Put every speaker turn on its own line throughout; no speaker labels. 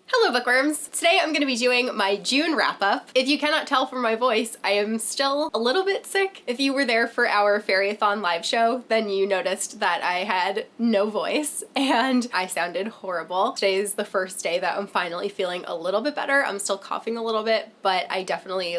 Hello bookworms! Today I'm going to be doing my June wrap-up. If you cannot tell from my voice, I am still a little bit sick. If you were there for our Fairy-a-thon live show, then you noticed that I had no voice and I sounded horrible. Today is the first day that I'm finally feeling a little bit better. I'm still coughing a little bit, but I definitely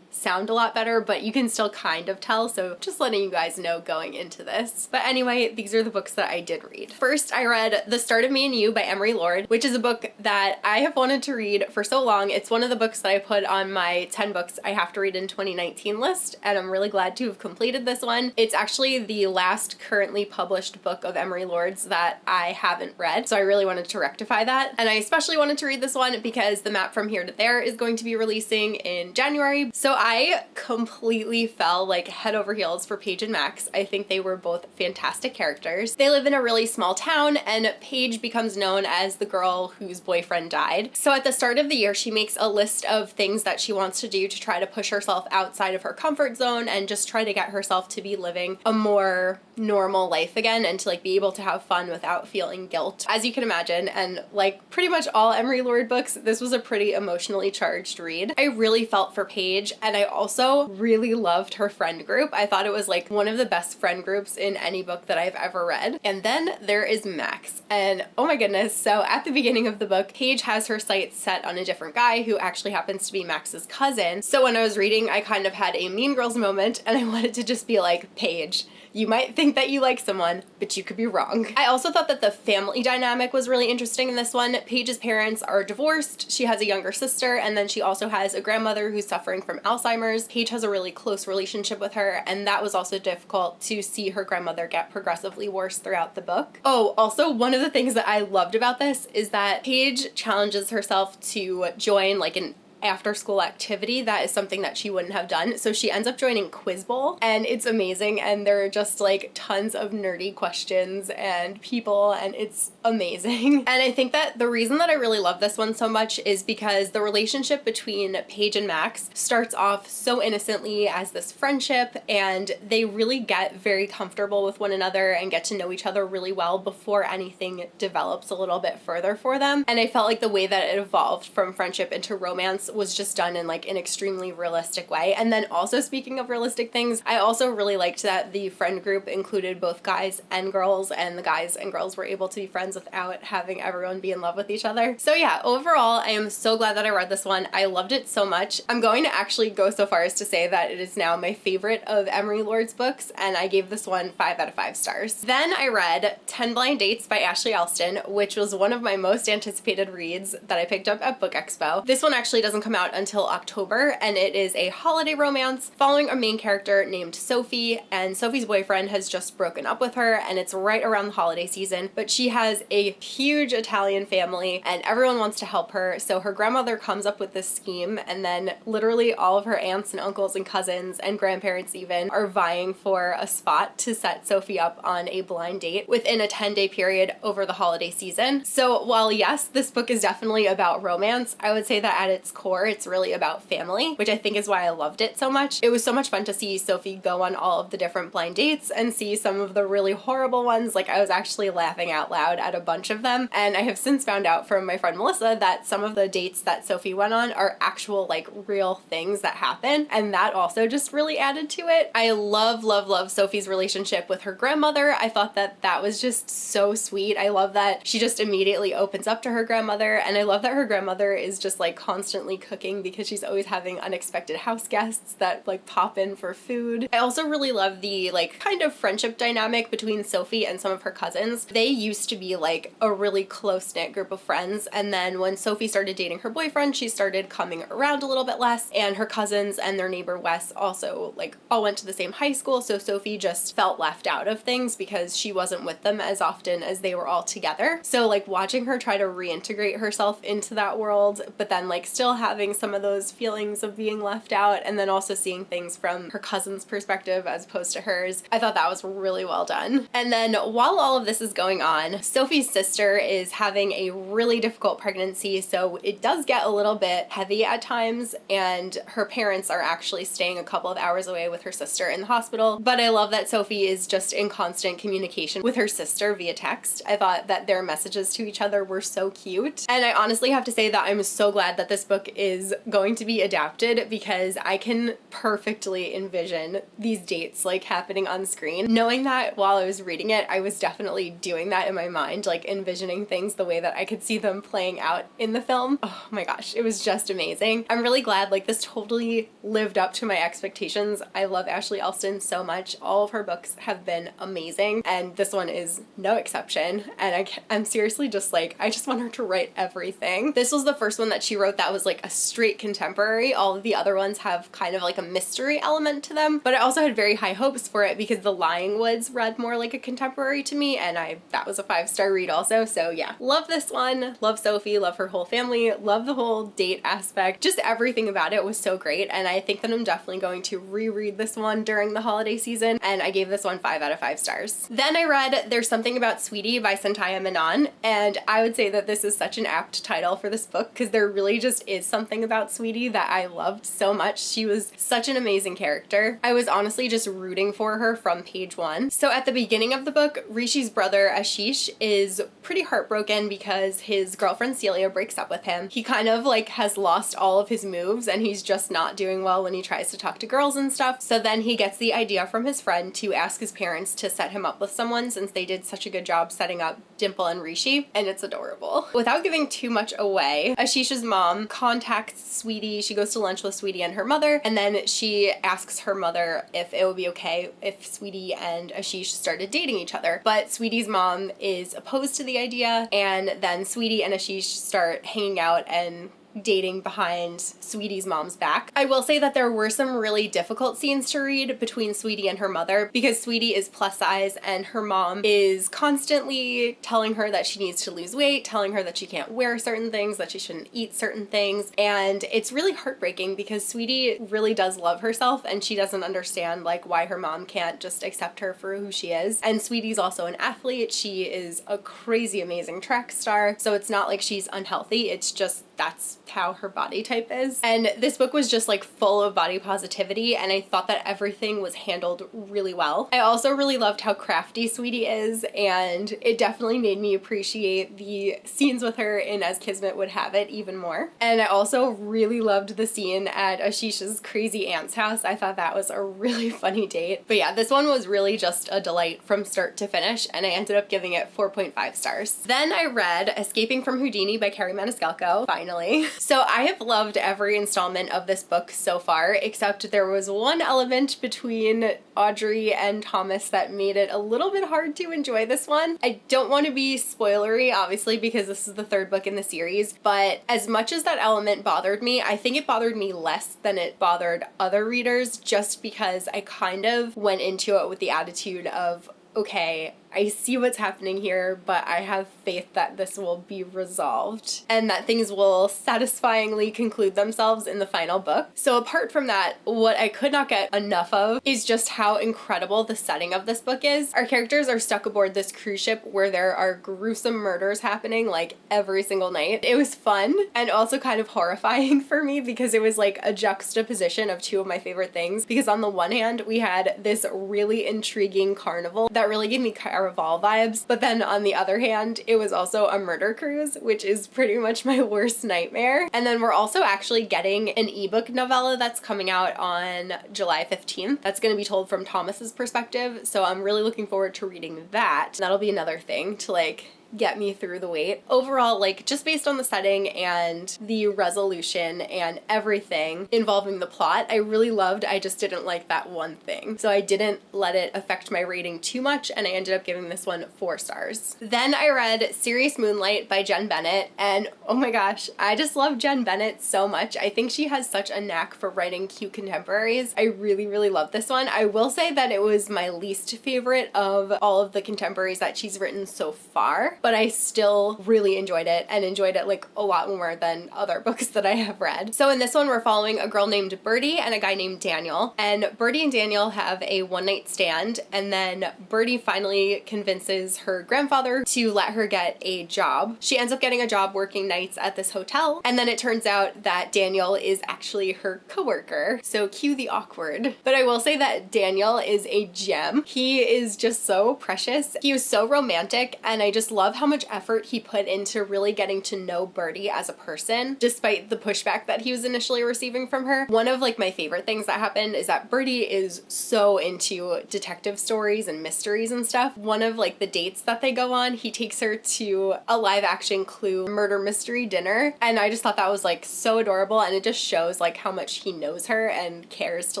sound a lot better, but you can still kind of tell, so just letting you guys know going into this. But anyway, these are the books that I did read. First, I read The Start of Me and You by Emery Lord, which is a book that I have wanted to read for so long. It's one of the books that I put on my 10 books I have to read in 2019 list, and I'm really glad to have completed this one. It's actually the last currently published book of Emery Lord's that I haven't read, so I really wanted to rectify that. And I especially wanted to read this one because The Map from Here to There is going to be releasing in January, so I completely fell head over heels for Paige and Max. I think they were both fantastic characters. They live in a really small town, and Paige becomes known as the girl whose boyfriend died. So at the start of the year, she makes a list of things that she wants to do to try to push herself outside of her comfort zone and just try to get herself to be living a more normal life again and to be able to have fun without feeling guilt. As you can imagine, and pretty much all Emery Lord books, this was a pretty emotionally charged read. I really felt for Paige, and I also really loved her friend group. I thought it was one of the best friend groups in any book that I've ever read. And then there is Max, and oh my goodness, so at the beginning of the book, Paige has her sights set on a different guy who actually happens to be Max's cousin. So when I was reading, I kind of had a Mean Girls moment, and I wanted to just be like, Paige, you might think that you like someone, but you could be wrong. I also thought that the family dynamic was really interesting in this one. Paige's parents are divorced, she has a younger sister, and then she also has a grandmother who's suffering from Alzheimer's. Paige has a really close relationship with her, and that was also difficult to see her grandmother get progressively worse throughout the book. Oh, also one of the things that I loved about this is that Paige challenges herself to join an after-school activity that is something that she wouldn't have done. So she ends up joining Quiz Bowl, and it's amazing, and there are just tons of nerdy questions and people, and it's amazing. And I think that the reason that I really love this one so much is because the relationship between Paige and Max starts off so innocently as this friendship, and they really get very comfortable with one another and get to know each other really well before anything develops a little bit further for them. And I felt like the way that it evolved from friendship into romance was just done in an extremely realistic way. And then also, speaking of realistic things, I also really liked that the friend group included both guys and girls, and the guys and girls were able to be friends without having everyone be in love with each other. So yeah, overall, I am so glad that I read this one. I loved it so much. I'm going to actually go so far as to say that it is now my favorite of Emery Lord's books, and I gave this one 5 out of 5 stars. Then I read 10 Blind Dates by Ashley Elston, which was one of my most anticipated reads that I picked up at Book Expo. This one actually doesn't come out until October, and it is a holiday romance following a main character named Sophie, and Sophie's boyfriend has just broken up with her, and it's right around the holiday season, but she has a huge Italian family and everyone wants to help her, so her grandmother comes up with this scheme, and then literally all of her aunts and uncles and cousins and grandparents even are vying for a spot to set Sophie up on a blind date within a 10-day period over the holiday season. So while yes, this book is definitely about romance, I would say that at its core it's really about family, which I think is why I loved it so much. It was so much fun to see Sophie go on all of the different blind dates and see some of the really horrible ones. I was actually laughing out loud at a bunch of them, and I have since found out from my friend Melissa that some of the dates that Sophie went on are actual real things that happen, and that also just really added to it. I love Sophie's relationship with her grandmother. I thought that that was just so sweet. I love that she just immediately opens up to her grandmother, and I love that her grandmother is just constantly cooking because she's always having unexpected house guests that pop in for food. I also really love the kind of friendship dynamic between Sophie and some of her cousins. They used to be a really close-knit group of friends, and then when Sophie started dating her boyfriend, she started coming around a little bit less, and her cousins and their neighbor Wes also all went to the same high school, so Sophie just felt left out of things because she wasn't with them as often as they were all together. So watching her try to reintegrate herself into that world, but then still have having some of those feelings of being left out, and then also seeing things from her cousin's perspective as opposed to hers. I thought that was really well done. And then while all of this is going on, Sophie's sister is having a really difficult pregnancy, so it does get a little bit heavy at times, and her parents are actually staying a couple of hours away with her sister in the hospital. But I love that Sophie is just in constant communication with her sister via text. I thought that their messages to each other were so cute. And I honestly have to say that I'm so glad that this book is going to be adapted, because I can perfectly envision these dates like happening on screen. Knowing that while I was reading it, I was definitely doing that in my mind, like envisioning things the way that I could see them playing out in the film. Oh my gosh, it was just amazing. I'm really glad, like, this totally lived up to my expectations. I love Ashley Elston so much. All of her books have been amazing, and this one is no exception. And I'm seriously just like, I just want her to write everything. This was the first one that she wrote that was like a straight contemporary. All of the other ones have kind of like a mystery element to them, but I also had very high hopes for it because The Lying Woods read more like a contemporary to me, and that was a 5-star read also. So yeah, love this one, love Sophie, love her whole family, love the whole date aspect. Just everything about it was so great, and I think that I'm definitely going to reread this one during the holiday season, and I gave this one 5 out of 5 stars. Then I read There's Something About Sweety by Santaya Menon, and I would say that this is such an apt title for this book because there really just is something about Sweety that I loved so much. She was such an amazing character. I was honestly just rooting for her from page 1. So at the beginning of the book, Rishi's brother Ashish is pretty heartbroken because his girlfriend Celia breaks up with him. He kind of like has lost all of his moves, and he's just not doing well when he tries to talk to girls and stuff. So then he gets the idea from his friend to ask his parents to set him up with someone, since they did such a good job setting up Dimple and Rishi, and it's adorable. Without giving too much away, Ashish's mom contacts Sweety. She goes to lunch with Sweety and her mother, and then she asks her mother if it would be okay if Sweety and Ashish started dating each other. But Sweety's mom is opposed to the idea, and then Sweety and Ashish start hanging out and dating behind Sweety's mom's back. I will say that there were some really difficult scenes to read between Sweety and her mother, because Sweety is plus size and her mom is constantly telling her that she needs to lose weight, telling her that she can't wear certain things, that she shouldn't eat certain things, and it's really heartbreaking because Sweety really does love herself, and she doesn't understand like why her mom can't just accept her for who she is. And Sweety's also an athlete. She is a crazy amazing track star, so it's not like she's unhealthy, it's just that's how her body type is. And this book was just like full of body positivity, and I thought that everything was handled really well. I also really loved how crafty Sweety is, and it definitely made me appreciate the scenes with her in As Kismet Would Have It even more. And I also really loved the scene at Ashish's crazy aunt's house. I thought that was a really funny date. But yeah, this one was really just a delight from start to finish, and I ended up giving it 4.5 stars. Then I read Escaping from Houdini by Carrie Maniscalco, finally. So I have loved every installment of this book so far, except there was one element between Audrey and Thomas that made it a little bit hard to enjoy this one. I don't want to be spoilery, obviously, because this is the 3rd book in the series, but as much as that element bothered me, I think it bothered me less than it bothered other readers, just because I kind of went into it with the attitude of, okay, I see what's happening here, but I have faith that this will be resolved and that things will satisfyingly conclude themselves in the final book. So apart from that, what I could not get enough of is just how incredible the setting of this book is. Our characters are stuck aboard this cruise ship where there are gruesome murders happening like every single night. It was fun and also kind of horrifying for me because it was like a juxtaposition of two of my favorite things. Because on the one hand, we had this really intriguing carnival that really gave me Caraval vibes, but then on the other hand, it was also a murder cruise, which is pretty much my worst nightmare. And then we're also actually getting an ebook novella that's coming out on July 15th. That's going to be told from Thomas's perspective, so I'm really looking forward to reading that. That'll be another thing to like get me through the wait. Overall, like, just based on the setting and the resolution and everything involving the plot, I really loved. I just didn't like that one thing. So I didn't let it affect my rating too much, and I ended up giving this one 4 stars. Then I read Serious Moonlight by Jen Bennett, and oh my gosh, I just love Jen Bennett so much. I think she has such a knack for writing cute contemporaries. I really, really love this one. I will say that it was my least favorite of all of the contemporaries that she's written so far. but I still really enjoyed it and enjoyed it like a lot more than other books that I have read. So in this one, we're following a girl named Birdie and a guy named Daniel, and Birdie and Daniel have a one-night stand, and then Birdie finally convinces her grandfather to let her get a job. She ends up getting a job working nights at this hotel, and then it turns out that Daniel is actually her coworker. So cue the awkward. But I will say that Daniel is a gem. He is just so precious. He was so romantic, and I just love how much effort he put into really getting to know Birdie as a person, despite the pushback that he was initially receiving from her. One of like my favorite things that happened is that Birdie is so into detective stories and mysteries and stuff. One of like the dates that they go on, he takes her to a live action Clue murder mystery dinner, and I just thought that was like so adorable, and it just shows like how much he knows her and cares to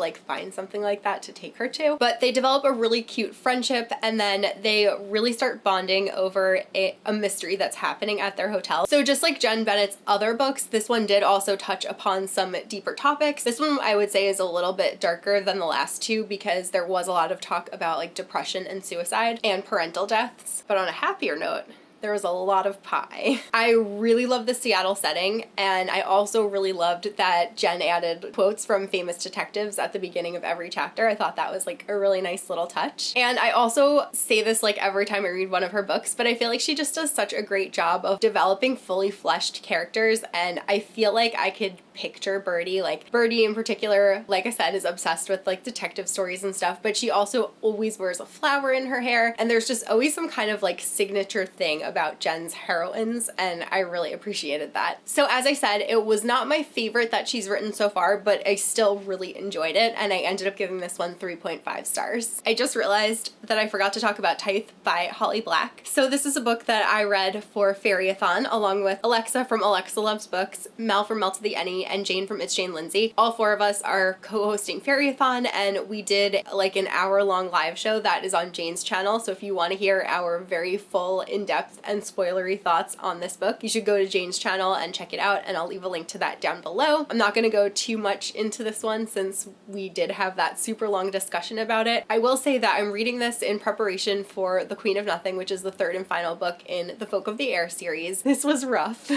like find something like that to take her to. But they develop a really cute friendship, and then they really start bonding over a mystery that's happening at their hotel. So just like Jen Bennett's other books, this one did also touch upon some deeper topics. This one I would say is a little bit darker than the last two because there was a lot of talk about like depression and suicide and parental deaths. But on a happier note, there was a lot of pie. I really love the Seattle setting, and I also really loved that Jen added quotes from famous detectives at the beginning of every chapter. I thought that was like a really nice little touch. And I also say this like every time I read one of her books, but I feel like she just does such a great job of developing fully fleshed characters, and I feel like I could picture Birdie. Like Birdie in particular, like I said, is obsessed with like detective stories and stuff, but she also always wears a flower in her hair, and there's just always some kind of like signature thing about Jen's heroines, and I really appreciated that. So as I said, it was not my favorite that she's written so far, but I still really enjoyed it, and I ended up giving this one 3.5 stars. I just realized that I forgot to talk about Tithe by Holly Black. So this is a book that I read for Fairy-a-thon along with Alexa from Alexa Loves Books, Mel from Mel to the Any, and Jane from It's Jane Lindsay. All four of us are co-hosting Fairy-a-thon, and we did like an hour-long live show that is on Jane's channel, so if you want to hear our very full, in-depth, and spoilery thoughts on this book, you should go to Jane's channel and check it out, and I'll leave a link to that down below. I'm not going to go too much into this one since we did have that super long discussion about it. I will say that I'm reading this in preparation for The Queen of Nothing, which is the third and final book in the Folk of the Air series. This was rough.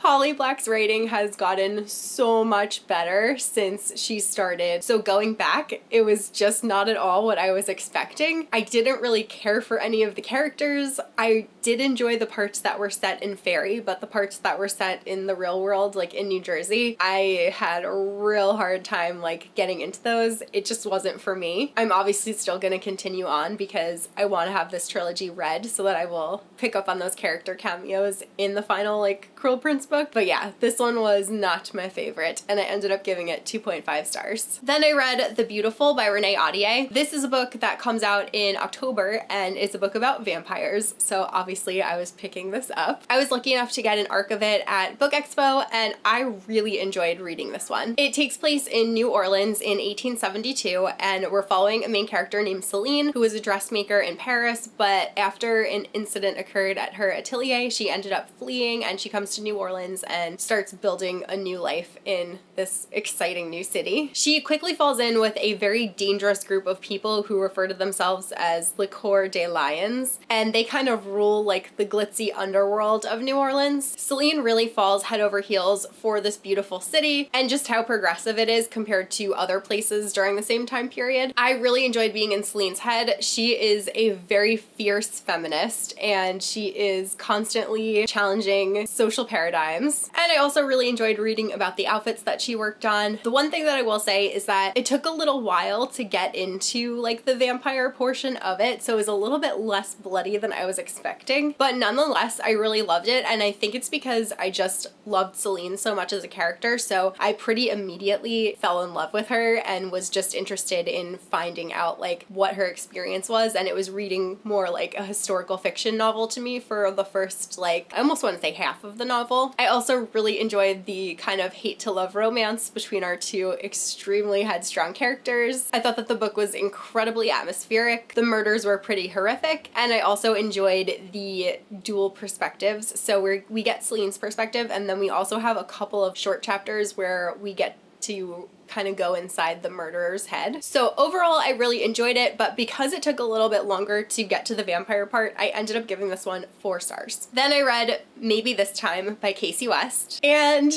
Holly Black's writing has gotten so much better since she started. So going back, it was just not at all what I was expecting. I didn't really care for any of the characters. I did enjoy the parts that were set in Fairy, but the parts that were set in the real world, like in New Jersey, I had a real hard time like getting into those. It just wasn't for me. I'm obviously still going to continue on because I want to have this trilogy read so that I will pick up on those character cameos in the final like Cruel Prince book. But yeah, this one was not my favorite, and I ended up giving it 2.5 stars. Then I read The Beautiful by Renee Audier. This is a book that comes out in October, and it's a book about vampires, so obviously I was picking this up. I was lucky enough to get an arc of it at Book Expo, and I really enjoyed reading this one. It takes place in New Orleans in 1872, and we're following a main character named Celine, who was a dressmaker in Paris, but after an incident occurred at her atelier, she ended up fleeing, and she comes to New Orleans and starts building a new life in this exciting new city. She quickly falls in with a very dangerous group of people who refer to themselves as Le Corps des Lions, and they kind of rule like the glitzy underworld of New Orleans. Celine really falls head over heels for this beautiful city and just how progressive it is compared to other places during the same time period. I really enjoyed being in Celine's head. She is a very fierce feminist, and she is constantly challenging social paradigms. And I also really enjoyed reading about the outfits that she worked on. The one thing that I will say is that it took a little while to get into like the vampire portion of it, so it was a little bit less bloody than I was expecting, but nonetheless I really loved it, and I think it's because I just loved Celine so much as a character, so I pretty immediately fell in love with her and was just interested in finding out like what her experience was, and it was reading more like a historical fiction novel to me for the first like, I almost want to say half of the novel. I also really enjoyed the kind of hate to love romance between our two extremely headstrong characters. I thought that the book was incredibly atmospheric. The murders were pretty horrific, and I also enjoyed the dual perspectives. So we get Celine's perspective, and then we also have a couple of short chapters where we get to kind of go inside the murderer's head. So overall, I really enjoyed it, but because it took a little bit longer to get to the vampire part, I ended up giving this one 4 stars. Then I read Maybe This Time by Casey West, and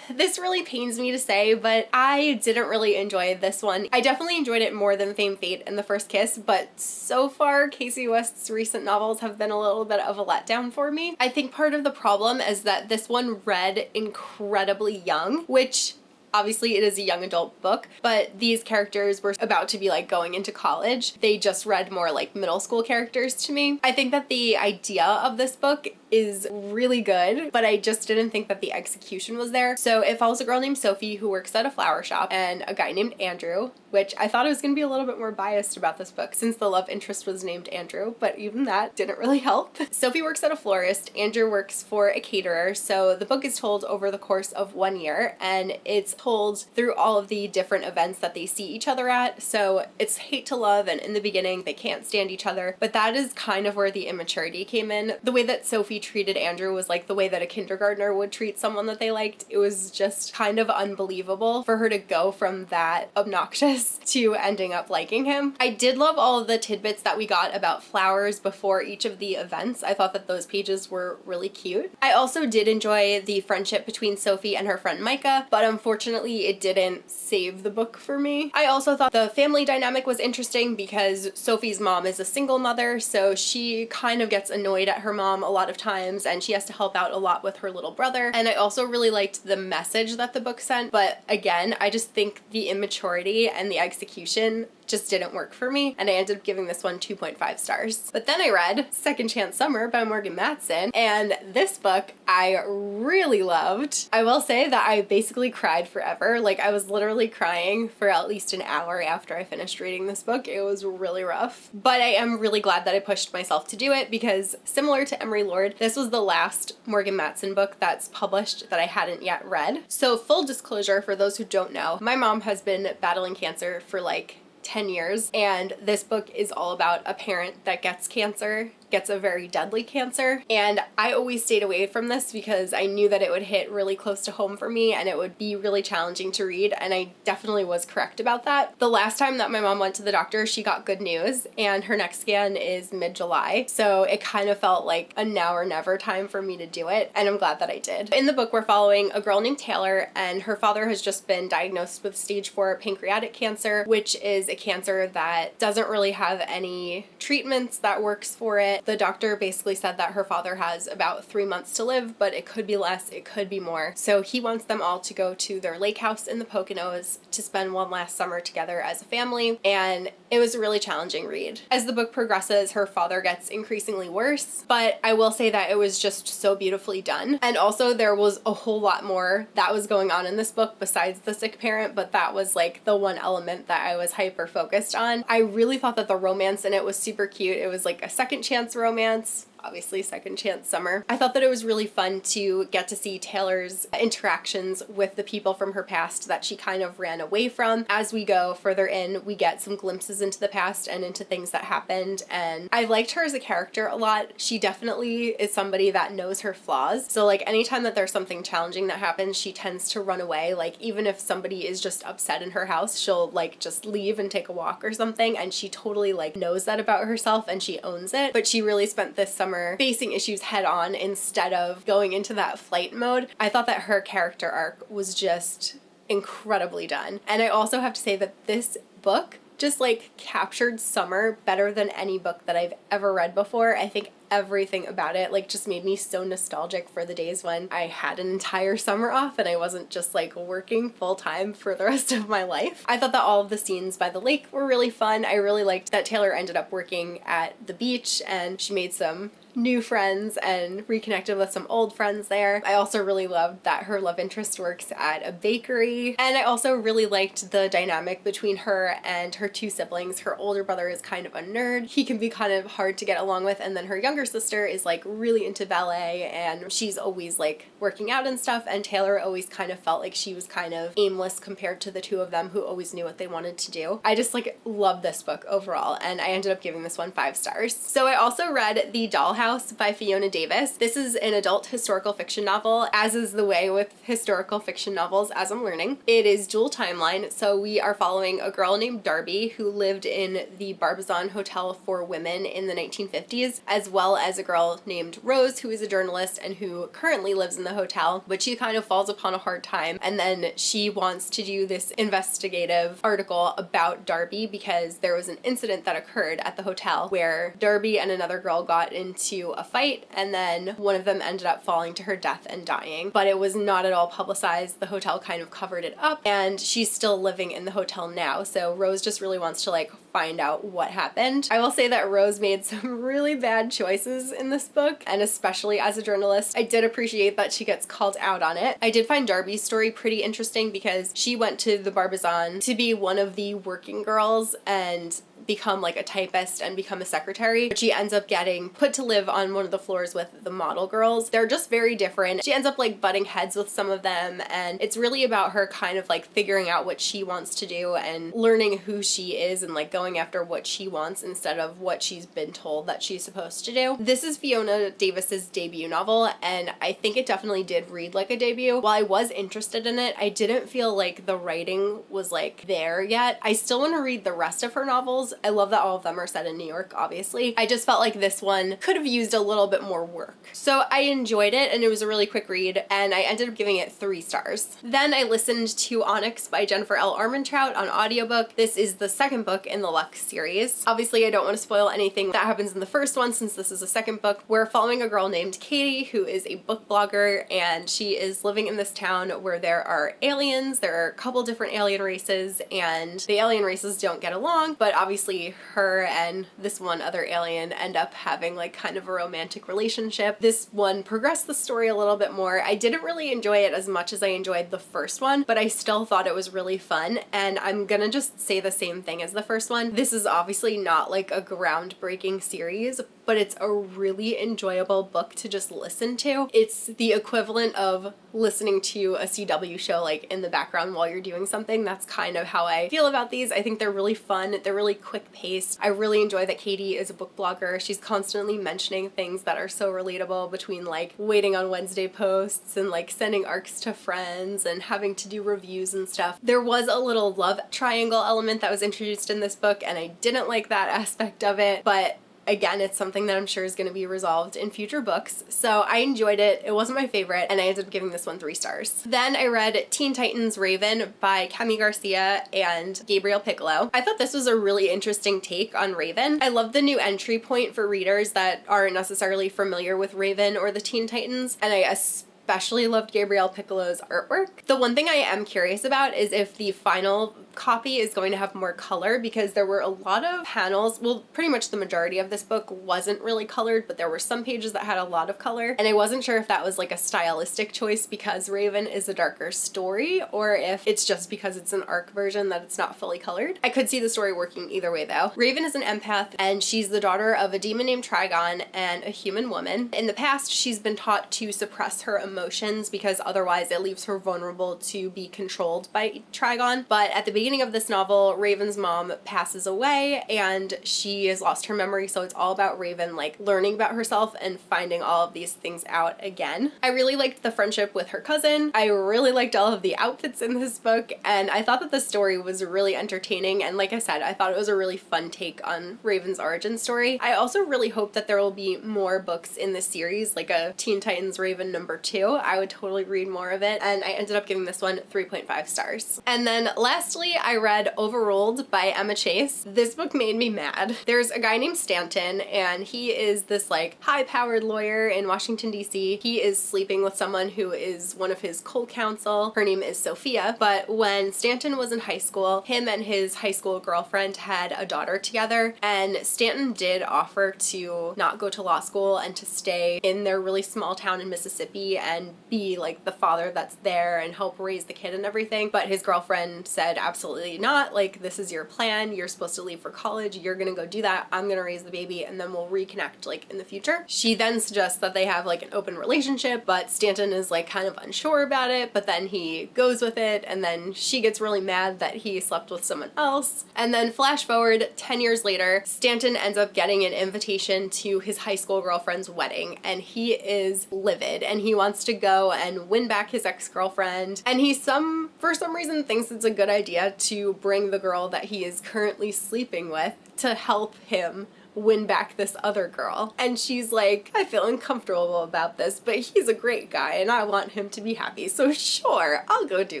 this really pains me to say, but I didn't really enjoy this one. I definitely enjoyed it more than Fame, Fate, and The First Kiss, but so far Casey West's recent novels have been a little bit of a letdown for me. I think part of the problem is that this one read incredibly young, which obviously it is a young adult book, but these characters were about to be like going into college. They just read more like middle school characters to me. I think that the idea of this book is really good, but I just didn't think that the execution was there. So it follows a girl named Sophie who works at a flower shop and a guy named Andrew, which I thought I was going to be a little bit more biased about this book since the love interest was named Andrew, but even that didn't really help. Sophie works at a florist, Andrew works for a caterer, so the book is told over the course of 1 year, and it's told through all of the different events that they see each other at. So it's hate to love, and in the beginning they can't stand each other, but that is kind of where the immaturity came in. The way that Sophie treated Andrew was like the way that a kindergartner would treat someone that they liked. It was just kind of unbelievable for her to go from that obnoxious to ending up liking him. I did love all of the tidbits that we got about flowers before each of the events. I thought that those pages were really cute. I also did enjoy the friendship between Sophie and her friend Micah, but unfortunately it didn't save the book for me. I also thought the family dynamic was interesting because Sophie's mom is a single mother, so she kind of gets annoyed at her mom a lot of times and she has to help out a lot with her little brother. And I also really liked the message that the book sent, but again, I just think the immaturity and the execution just didn't work for me, and I ended up giving this one 2.5 stars. But then I read Second Chance Summer by Morgan Matson, and this book I really loved. I will say that I basically cried forever. Like, I was literally crying for at least an hour after I finished reading this book. It was really rough. But I am really glad that I pushed myself to do it because, similar to Emery Lord, this was the last Morgan Matson book that's published that I hadn't yet read. So full disclosure for those who don't know, my mom has been battling cancer for like 10 years, and this book is all about a parent that gets cancer, gets a very deadly cancer, and I always stayed away from this because I knew that it would hit really close to home for me and it would be really challenging to read, and I definitely was correct about that. The last time that my mom went to the doctor, she got good news, and her next scan is mid-July, so it kind of felt like a now or never time for me to do it, and I'm glad that I did. In the book, we're following a girl named Taylor, and her father has just been diagnosed with stage 4 pancreatic cancer, which is a cancer that doesn't really have any treatments that works for it. The doctor basically said that her father has about 3 months to live, but it could be less, it could be more. So he wants them all to go to their lake house in the Poconos to spend one last summer together as a family, and it was a really challenging read. As the book progresses, her father gets increasingly worse, but I will say that it was just so beautifully done. And also there was a whole lot more that was going on in this book besides the sick parent, but that was like the one element that I was hyper focused on. I really thought that the romance in it was super cute. It was like a second chance romance. Obviously Second Chance Summer. I thought that it was really fun to get to see Taylor's interactions with the people from her past that she kind of ran away from. As we go further in, we get some glimpses into the past and into things that happened, and I liked her as a character a lot. She definitely is somebody that knows her flaws. So like anytime that there's something challenging that happens, she tends to run away. Like even if somebody is just upset in her house, she'll like just leave and take a walk or something, and she totally like knows that about herself and she owns it. But she really spent this summer facing issues head on instead of going into that flight mode. I thought that her character arc was just incredibly done. And I also have to say that this book just like captured summer better than any book that I've ever read before. I think everything about it like just made me so nostalgic for the days when I had an entire summer off and I wasn't just like working full-time for the rest of my life. I thought that all of the scenes by the lake were really fun. I really liked that Taylor ended up working at the beach and she made some new friends and reconnected with some old friends there. I also really loved that her love interest works at a bakery, and I also really liked the dynamic between her and her two siblings. Her older brother is kind of a nerd. He can be kind of hard to get along with, and then her younger sister is like really into ballet and she's always like working out and stuff, and Taylor always kind of felt like she was kind of aimless compared to the two of them who always knew what they wanted to do. I just like love this book overall, and I ended up giving this one 5 stars. So I also read the Dollhouse Dollhouse by Fiona Davis. This is an adult historical fiction novel, as is the way with historical fiction novels, as I'm learning. It is dual timeline, so we are following a girl named Darby who lived in the Barbizon Hotel for Women in the 1950s, as well as a girl named Rose who is a journalist and who currently lives in the hotel, but she kind of falls upon a hard time, and then she wants to do this investigative article about Darby because there was an incident that occurred at the hotel where Darby and another girl got into a fight, and then one of them ended up falling to her death and dying, but it was not at all publicized. The hotel kind of covered it up, and she's still living in the hotel now, so Rose just really wants to like find out what happened. I will say that Rose made some really bad choices in this book, and especially as a journalist, I did appreciate that she gets called out on it. I did find Darby's story pretty interesting because she went to the Barbizon to be one of the working girls and become like a typist and become a secretary, but she ends up getting put to live on one of the floors with the model girls. They're just very different. She ends up like butting heads with some of them, and it's really about her kind of like figuring out what she wants to do and learning who she is and like going after what she wants instead of what she's been told that she's supposed to do. This is Fiona Davis's debut novel, and I think it definitely did read like a debut. While I was interested in it, I didn't feel like the writing was like there yet. I still want to read the rest of her novels. I love that all of them are set in New York, obviously. I just felt like this one could have used a little bit more work. So I enjoyed it, and it was a really quick read, and I ended up giving it 3 stars. Then I listened to Onyx by Jennifer L. Armentrout on audiobook. This is the second book in the Lux series. Obviously, I don't want to spoil anything that happens in the first one since this is a second book. We're following a girl named Katie who is a book blogger, and she is living in this town where there are aliens. There are a couple different alien races, and the alien races don't get along, but obviously her and this one other alien end up having like kind of a romantic relationship. This one progressed the story a little bit more. I didn't really enjoy it as much as I enjoyed the first one, but I still thought it was really fun, and I'm gonna just say the same thing as the first one. This is obviously not like a groundbreaking series, but it's a really enjoyable book to just listen to. It's the equivalent of listening to a CW show like in the background while you're doing something. That's kind of how I feel about these. I think they're really fun. They're really quick paced. I really enjoy that Katie is a book blogger. She's constantly mentioning things that are so relatable between like waiting on Wednesday posts and like sending arcs to friends and having to do reviews and stuff. There was a little love triangle element that was introduced in this book, and I didn't like that aspect of it, but again, it's something that I'm sure is going to be resolved in future books. So I enjoyed it. It wasn't my favorite, and I ended up giving this one 3 stars. Then I read Teen Titans Raven by Kemi Garcia and Gabriel Piccolo. I thought this was a really interesting take on Raven. I love the new entry point for readers that aren't necessarily familiar with Raven or the Teen Titans, and I especially loved Gabriel Piccolo's artwork. The one thing I am curious about is if the final copy is going to have more color, because there were a lot of panels, well, pretty much the majority of this book wasn't really colored, but there were some pages that had a lot of color, and I wasn't sure if that was like a stylistic choice because Raven is a darker story, or if it's just because it's an ARC version that it's not fully colored. I could see the story working either way though. Raven is an empath, and she's the daughter of a demon named Trigon and a human woman. In the past, she's been taught to suppress her emotions because otherwise it leaves her vulnerable to be controlled by Trigon, but at the beginning of this novel, Raven's mom passes away and she has lost her memory, so it's all about Raven like learning about herself and finding all of these things out again. I really liked the friendship with her cousin. I really liked all of the outfits in this book, and I thought that the story was really entertaining, and like I said, I thought it was a really fun take on Raven's origin story. I also really hope that there will be more books in this series, like a Teen Titans Raven #2. I would totally read more of it, and I ended up giving this one 3.5 stars. And then lastly, I read Overruled by Emma Chase. This book made me mad. There's a guy named Stanton, and he is this like high-powered lawyer in Washington, D.C. He is sleeping with someone who is one of his co-counsel. Her name is Sophia, but when Stanton was in high school, him and his high school girlfriend had a daughter together, and Stanton did offer to not go to law school and to stay in their really small town in Mississippi and and be like the father that's there and help raise the kid and everything. But his girlfriend said absolutely not, like, this is your plan, you're supposed to leave for college, you're gonna go do that, I'm gonna raise the baby, and then we'll reconnect like in the future. She then suggests that they have like an open relationship, but Stanton is like kind of unsure about it, but then he goes with it, and then she gets really mad that he slept with someone else. And then flash forward 10 years later, Stanton ends up getting an invitation to his high school girlfriend's wedding, and he is livid and he wants to go and win back his ex-girlfriend, and he for some reason thinks it's a good idea to bring the girl that he is currently sleeping with to help him win back this other girl. And she's like, I feel uncomfortable about this, but he's a great guy and I want him to be happy, so sure, I'll go do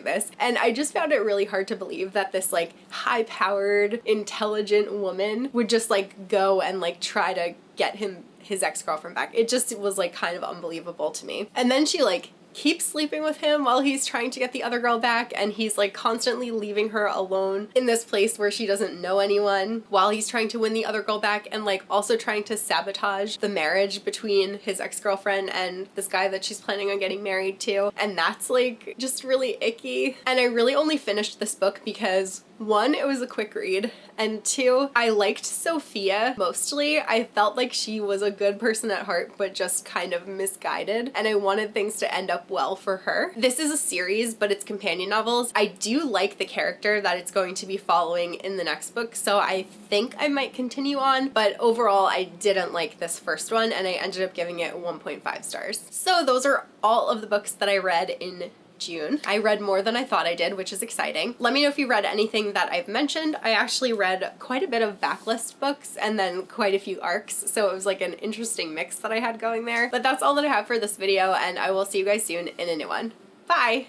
this. And I just found it really hard to believe that this like high-powered, intelligent woman would just like go and like try to get his ex-girlfriend back. It just was like kind of unbelievable to me. And then she like keeps sleeping with him while he's trying to get the other girl back, and he's like constantly leaving her alone in this place where she doesn't know anyone while he's trying to win the other girl back, and like also trying to sabotage the marriage between his ex-girlfriend and this guy that she's planning on getting married to. And that's like just really icky. And I really only finished this book because one, it was a quick read, and two, I liked Sophia mostly. I felt like she was a good person at heart, but just kind of misguided, and I wanted things to end up well for her. This is a series, but it's companion novels. I do like the character that it's going to be following in the next book, so I think I might continue on, but overall I didn't like this first one, and I ended up giving it 1.5 stars. So those are all of the books that I read in June. I read more than I thought I did, which is exciting. Let me know if you read anything that I've mentioned. I actually read quite a bit of backlist books and then quite a few arcs, so it was like an interesting mix that I had going there. But that's all that I have for this video, and I will see you guys soon in a new one. Bye!